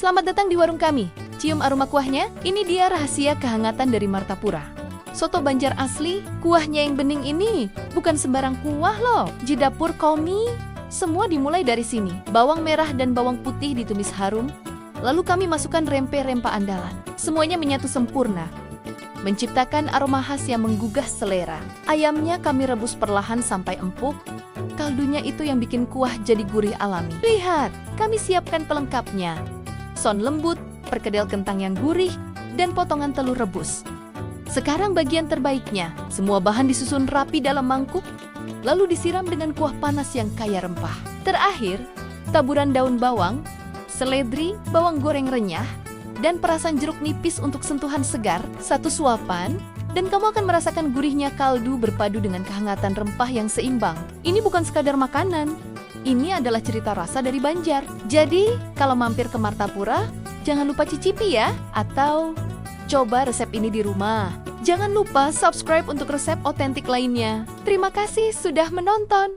Selamat datang di warung kami. Cium aroma kuahnya? Ini dia rahasia kehangatan dari Martapura. Soto Banjar asli, kuahnya yang bening ini bukan sembarang kuah loh. Jidapur Komi, semua dimulai dari sini. Bawang merah dan bawang putih ditumis harum, lalu kami masukkan rempah-rempah andalan. Semuanya menyatu sempurna, menciptakan aroma khas yang menggugah selera. Ayamnya kami rebus perlahan sampai empuk. Kaldunya itu yang bikin kuah jadi gurih alami. Lihat, kami siapkan pelengkapnya. Son lembut, perkedel kentang yang gurih, dan potongan telur rebus. Sekarang bagian terbaiknya, semua bahan disusun rapi dalam mangkuk, lalu disiram dengan kuah panas yang kaya rempah. Terakhir, taburan daun bawang, seledri, bawang goreng renyah, dan perasan jeruk nipis untuk sentuhan segar. Satu suapan, dan kamu akan merasakan gurihnya kaldu berpadu dengan kehangatan rempah yang seimbang. Ini bukan sekadar makanan, ini adalah cerita rasa dari Banjar. Jadi, kalau mampir ke Martapura, jangan lupa cicipi ya, atau coba resep ini di rumah. Jangan lupa subscribe untuk resep otentik lainnya. Terima kasih sudah menonton.